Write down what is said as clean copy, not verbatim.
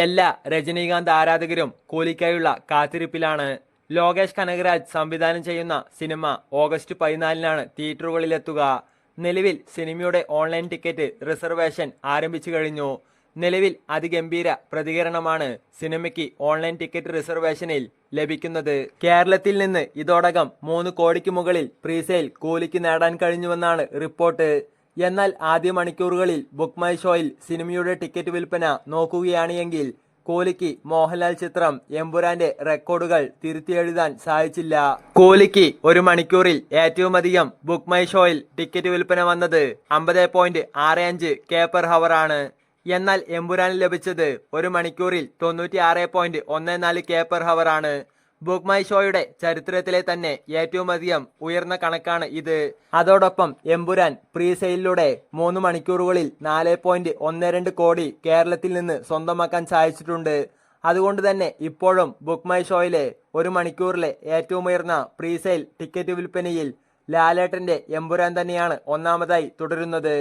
എല്ലാ രജനീകാന്ത് ആരാധകരും കൂലിക്കായുള്ള കാത്തിരിപ്പിലാണ്. ലോകേഷ് കനകരാജ് സംവിധാനം ചെയ്യുന്ന സിനിമ ഓഗസ്റ്റ് 14-നാണ് തിയേറ്ററുകളിലെത്തുക. നിലവിൽ സിനിമയുടെ ഓൺലൈൻ ടിക്കറ്റ് റിസർവേഷൻ ആരംഭിച്ചു കഴിഞ്ഞു. നിലവിൽ അതിഗംഭീര പ്രതികരണമാണ് സിനിമയ്ക്ക് ഓൺലൈൻ ടിക്കറ്റ് റിസർവേഷനിൽ ലഭിക്കുന്നത്. കേരളത്തിൽ നിന്ന് ഇതോടകം 3 കോടിക്ക് മുകളിൽ പ്രീസെയിൽ കൂലിക്ക് നേടാൻ കഴിഞ്ഞുവെന്നാണ് റിപ്പോർട്ട്. എന്നാൽ ആദ്യ മണിക്കൂറുകളിൽ ബുക്ക് മൈ ഷോയിൽ സിനിമയുടെ ടിക്കറ്റ് വിൽപ്പന നോക്കുകയാണെങ്കിൽ കോഹ്ലിക്ക് മോഹൻലാൽ ചിത്രം എമ്പുരാന്റെ റെക്കോർഡുകൾ തിരുത്തിയെഴുതാൻ സാധിച്ചില്ല. കോഹ്ലിക്ക് ഒരു മണിക്കൂറിൽ ഏറ്റവും അധികം ബുക്ക് മൈ ഷോയിൽ ടിക്കറ്റ് വിൽപ്പന വന്നത് 50.65 കെ പെർ ഹവർ ആണ്. എന്നാൽ എമ്പുരാന് ലഭിച്ചത് ഒരു മണിക്കൂറിൽ 96.14 കെ പെർ ഹവർ ആണ്. ബുക്ക് മൈ ഷോയുടെ ചരിത്രത്തിലെ തന്നെ ഏറ്റവും അധികം ഉയർന്ന കണക്കാണ് ഇത്. അതോടൊപ്പം എമ്പുരാൻ പ്രീ സെയിലിലൂടെ 3 മണിക്കൂറുകളിൽ 4.12 കോടി കേരളത്തിൽ നിന്ന് സ്വന്തമാക്കാൻ സാധിച്ചിട്ടുണ്ട്. അതുകൊണ്ട് തന്നെ ഇപ്പോഴും ബുക്ക് മൈ ഷോയിലെ ഒരു മണിക്കൂറിലെ ഏറ്റവും ഉയർന്ന പ്രീ സെയിൽ ടിക്കറ്റ് വിൽപ്പനയിൽ ലാലേട്ടന്റെ എമ്പുരാൻ തന്നെയാണ് ഒന്നാമതായി തുടരുന്നത്.